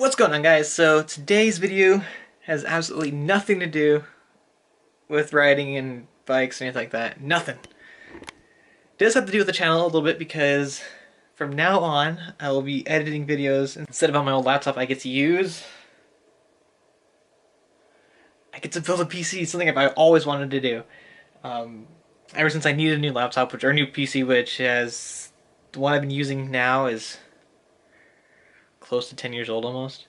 What's going on, guys? So today's video has absolutely nothing to do with riding and bikes or anything like that. Nothing. It does have to do with the channel a little bit because from now on I will be editing videos instead of on my old laptop. I get to build a PC, something I've always wanted to do. Ever since I needed a new laptop, or a new PC, which has the one I've been using now is close to 10 years old almost.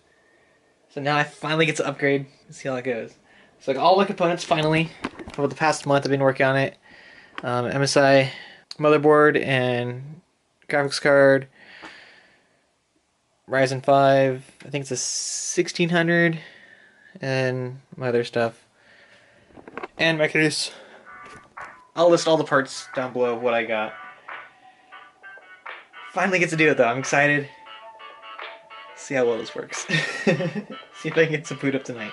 So now I finally get to upgrade and see how it goes. So all my components finally, over the past month I've been working on it. MSI motherboard and graphics card, Ryzen 5, I think it's a 1600, and my other stuff. And my case. I'll list all the parts down below of what I got. Finally get to do it though, I'm excited. See how well this works. See if I can get some boot up tonight.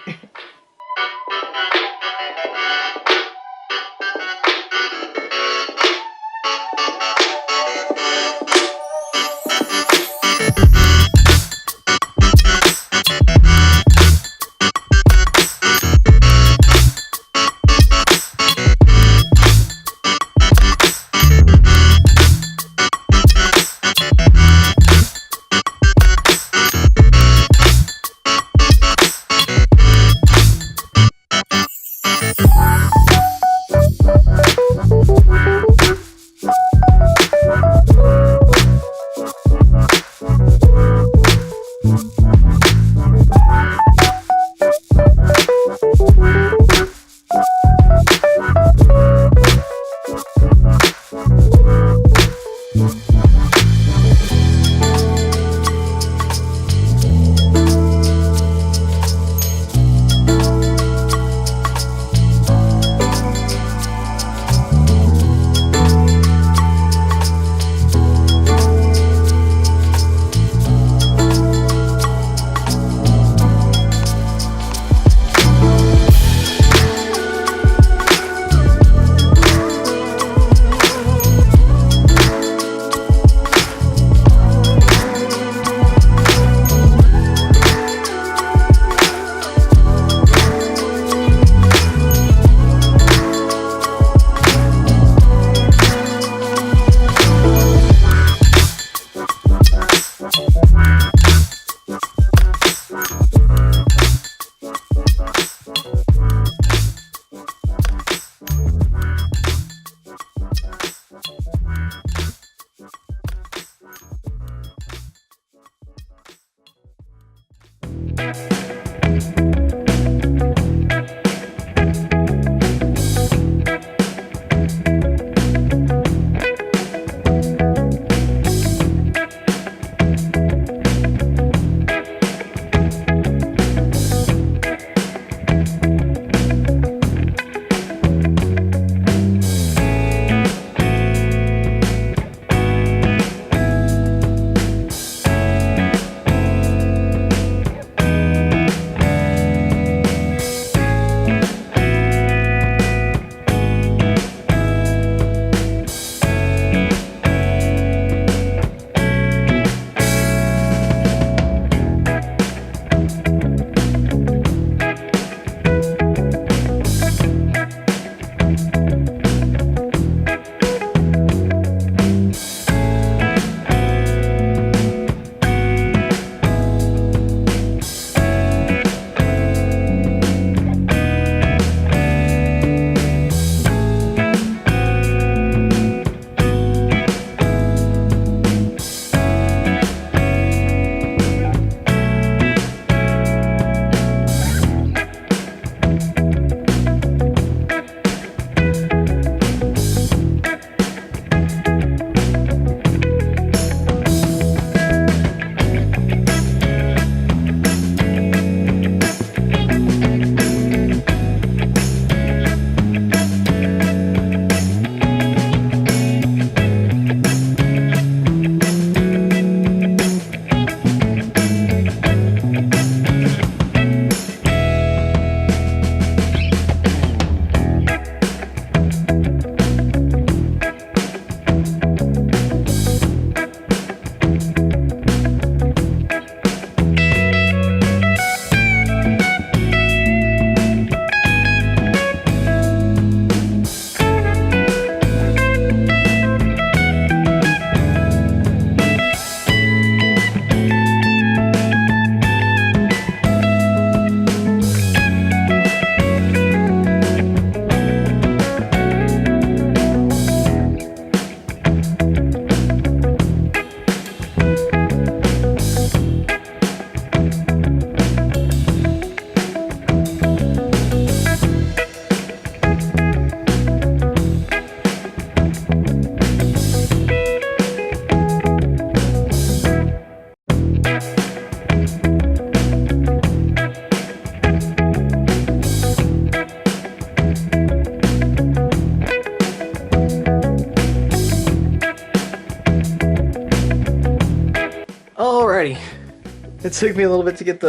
It took me a little bit to get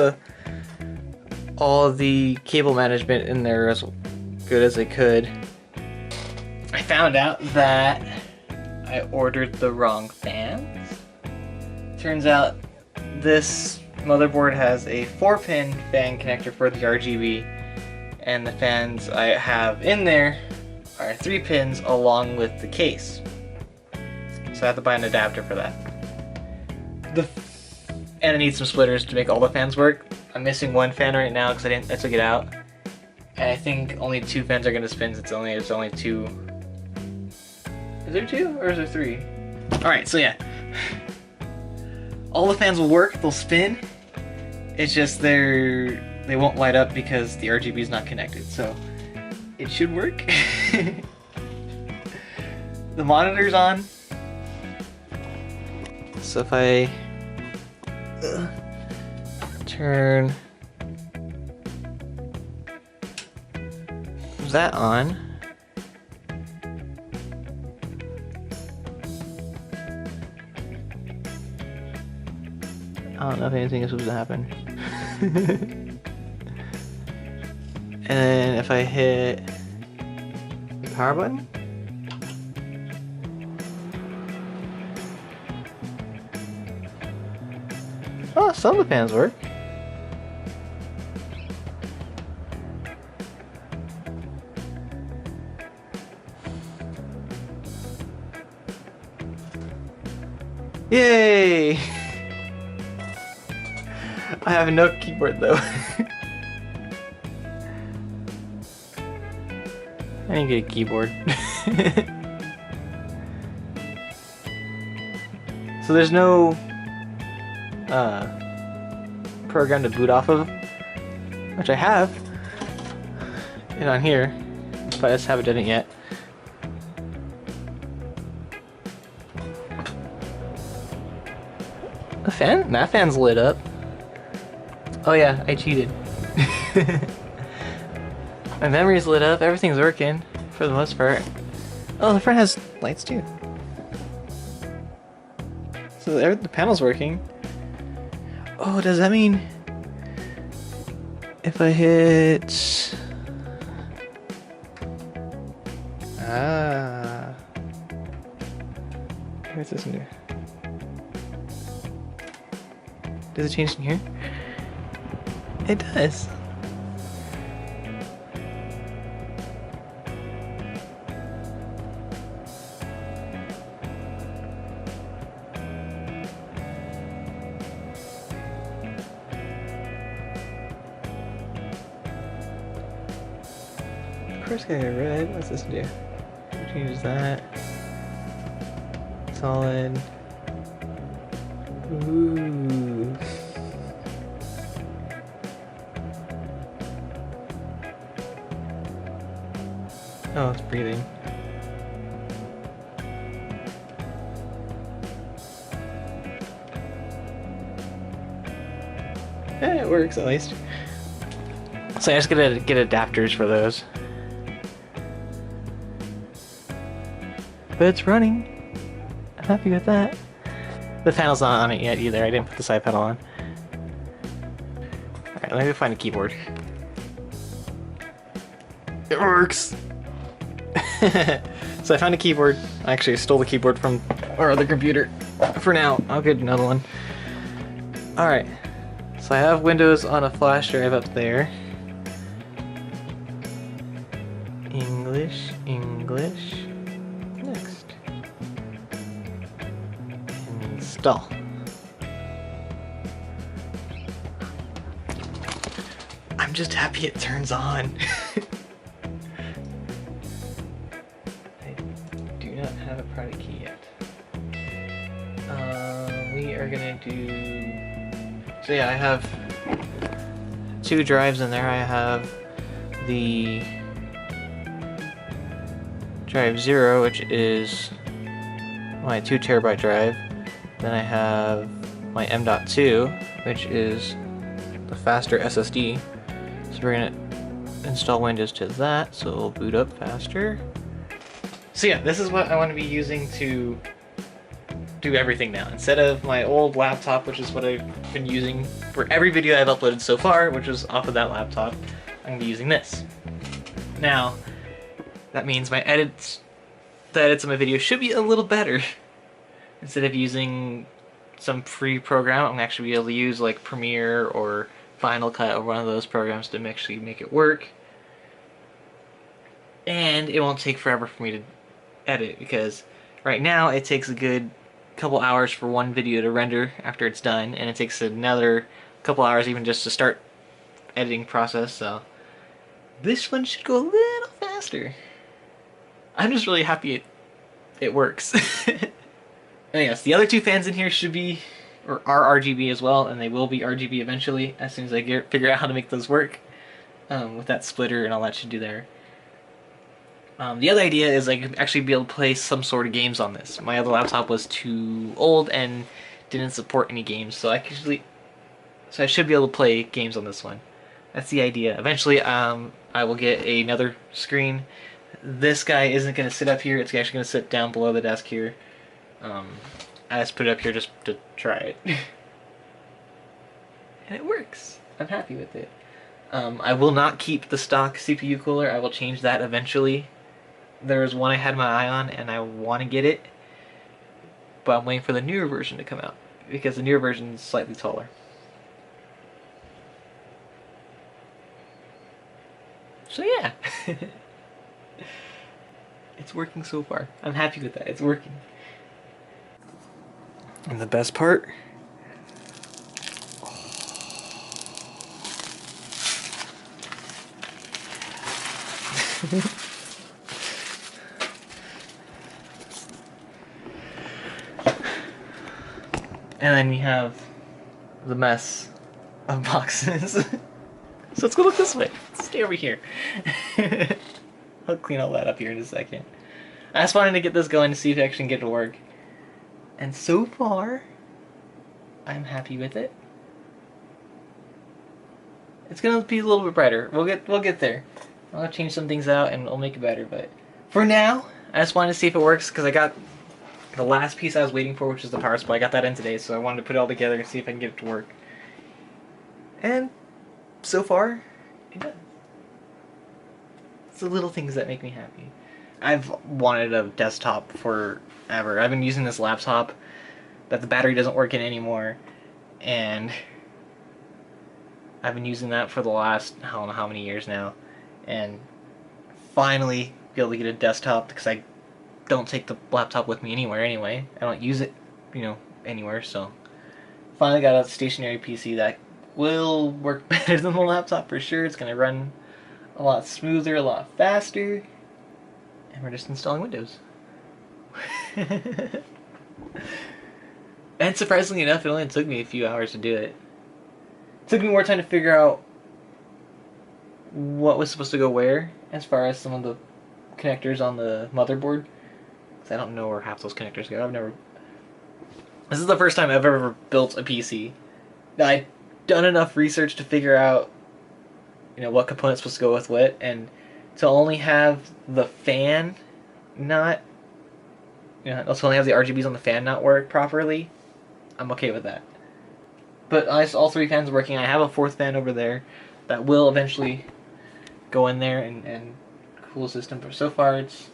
all the cable management in there as good as I could. I found out that I ordered the wrong fans. Turns out this motherboard has a 4-pin fan connector for the RGB, and the fans I have in there are 3 pins along with the case. So I have to buy an adapter for that. And I need some splitters to make all the fans work. I'm missing 1 fan right now because I took it out. And I think only 2 fans are gonna spin. It's only 2. Is there 2 or is there 3? Alright, so yeah. All the fans will work, they'll spin. It's just they won't light up because the RGB is not connected. So it should work. The monitor's on. So if I turn that on, I don't know if anything is supposed to happen. And then if I hit the power button, oh, some of the fans work. Yay! I have no keyboard though. I didn't get a keyboard. So there's no program to boot off of, which I have it on here, but I just haven't done it yet. The fan? That fan's lit up. Oh yeah, I cheated. My memory's lit up, everything's working for the most part. Oh, the front has lights too. So the panel's working. Oh, does that mean if I hit... Ah. What's this new? Does it change in here? It does. Of course, I got red. What's this do? Changes that. Solid. Ooh. Oh, it's breathing. It works at least. So I just gotta get adapters for those. But it's running. I'm happy with that. The panel's not on it yet either. I didn't put the side panel on. Alright, let me find a keyboard. It works! So I found a keyboard. I actually stole the keyboard from our other computer. For now, I'll get another one. Alright. So I have Windows on a flash drive up there. English, English. Next. Install. I'm just happy it turns on. I do not have a product key yet. We are gonna do... So yeah, I have 2 drives in there. I have the drive 0, which is my 2 terabyte drive. Then I have my M.2, which is the faster SSD. So we're gonna install Windows to that, so it'll boot up faster. So yeah, this is what I want to be using to do everything now. Instead of my old laptop, which is what I've been using for every video I've uploaded so far, which was off of that laptop, I'm gonna be using this. Now, that means the edits of my video should be a little better. Instead of using some free program, I'm gonna actually be able to use like Premiere or Final Cut or one of those programs to actually make it work. And it won't take forever for me to edit, because right now it takes a good couple hours for one video to render after it's done, and it takes another couple hours even just to start editing process, so this one should go a little faster. I'm just really happy it works. And yes, the other two fans in here should be, or are RGB as well, and they will be RGB eventually as soon as I figure out how to make those work with that splitter and all that should do there. The other idea is I could actually be able to play some sort of games on this. My other laptop was too old and didn't support any games, so I should be able to play games on this one. That's the idea. Eventually, I will get another screen. This guy isn't going to sit up here. It's actually going to sit down below the desk here. I just put it up here just to try it. And it works. I'm happy with it. I will not keep the stock CPU cooler. I will change that eventually. There was one I had my eye on, and I want to get it, but I'm waiting for the newer version to come out, because the newer version is slightly taller. So yeah, it's working so far. I'm happy with that. It's working. And the best part, and then you have the mess of boxes. So let's go look this way. Let's stay over here. I'll clean all that up here in a second. I just wanted to get this going to see if I actually can get it to work. And so far, I'm happy with it. It's gonna be a little bit brighter. We'll get there. I'll change some things out and we'll make it better. But for now, I just wanted to see if it works, because I got the last piece I was waiting for, which is the power supply. I got that in today, so I wanted to put it all together and see if I can get it to work. And so far, it does. It's the little things that make me happy. I've wanted a desktop forever. I've been using this laptop that the battery doesn't work in anymore, and I've been using that for the last, I don't know how many years now, and finally be able to get a desktop, because I don't take the laptop with me anywhere anyway. I don't use it, anywhere, so finally got a stationary PC that will work better than the laptop for sure. It's going to run a lot smoother, a lot faster, and we're just installing Windows. And surprisingly enough, it only took me a few hours to do it. It took me more time to figure out what was supposed to go where, as far as some of the connectors on the motherboard, because I don't know where half those connectors go. This is the first time I've ever built a PC. I've done enough research to figure out, what components supposed to go with what, and to only have the fan not, to only have the RGBs on the fan not work properly, I'm okay with that. But all three fans working. I have a fourth fan over there that will eventually go in there and cool the system. But so far it's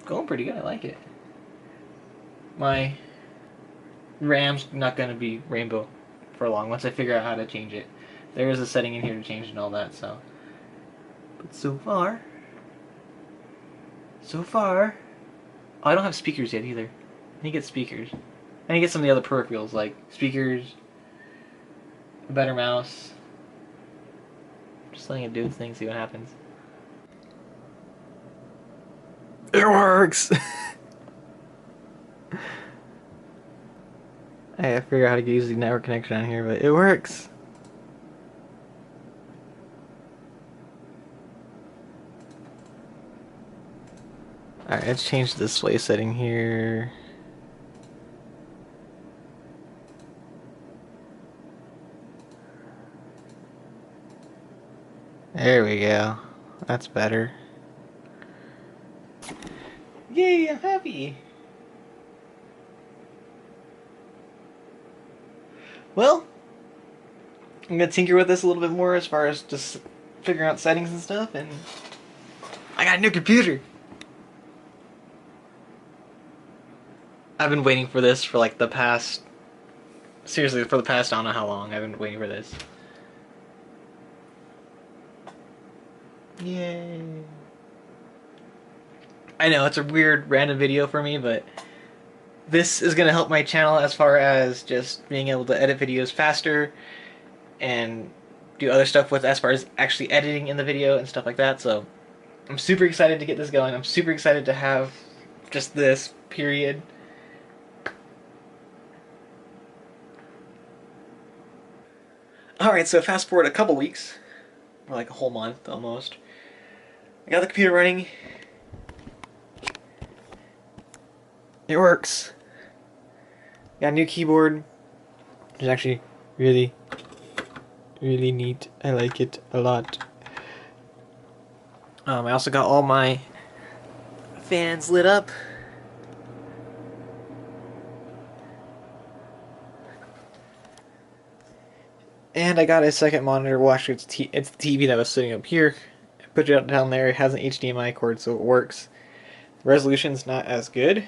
going pretty good. I like it. My RAM's not going to be rainbow for long once I figure out how to change it. There is a setting in here to change and all that, so. But so far, oh, I don't have speakers yet either. I need to get speakers. I need to get some of the other peripherals, like speakers, a better mouse. Just letting it do its thing, see what happens. It works! I gotta figure out how to use the network connection on here, but it works! Alright, let's change the display setting here. There we go. That's better. Yay, I'm happy. Well, I'm gonna tinker with this a little bit more as far as just figuring out settings and stuff, and I got a new computer. I've been waiting for this for like the past, seriously, for the past I don't know how long I've been waiting for this. Yay. I know, it's a weird random video for me, but this is gonna help my channel as far as just being able to edit videos faster and do other stuff with as far as actually editing in the video and stuff like that. So I'm super excited to get this going. I'm super excited to have just this, period. Alright, so fast forward a couple weeks, or like a whole month almost. I got the computer running. It works. Got a new keyboard, which is actually really neat. I like it a lot. I also got all my fans lit up. And I got a second monitor. Well, actually, it's the TV that was sitting up here. I put it down there. It has an HDMI cord, so it works. The resolution's not as good,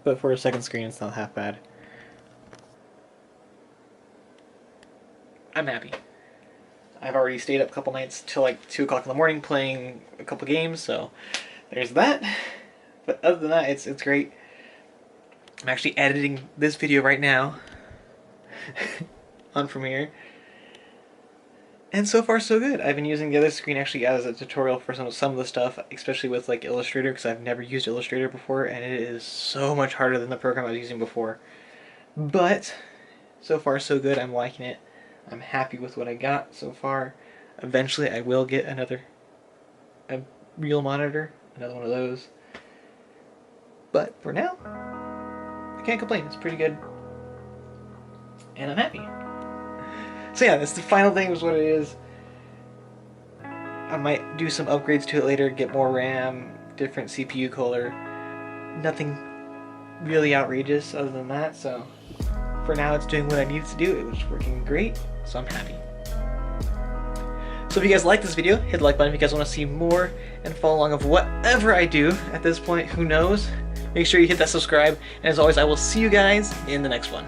but for a second screen, it's not half bad. I'm happy. I've already stayed up a couple nights till like 2 o'clock in the morning playing a couple games, so there's that. But other than that, it's great. I'm actually editing this video right now on Premiere. And so far so good. I've been using the other screen actually as a tutorial for some of the stuff, especially with like Illustrator, because I've never used Illustrator before, and it is so much harder than the program I was using before. But so far so good. I'm liking it. I'm happy with what I got so far. Eventually I will get a real monitor, another one of those. But for now, I can't complain. It's pretty good. And I'm happy. So yeah, that's the final thing, was what it is. I might do some upgrades to it later, get more RAM, different CPU color. Nothing really outrageous other than that, so for now it's doing what I needed to do. It was working great, so I'm happy. So if you guys like this video, hit the like button if you guys want to see more and follow along of whatever I do at this point, who knows. Make sure you hit that subscribe, and as always, I will see you guys in the next one.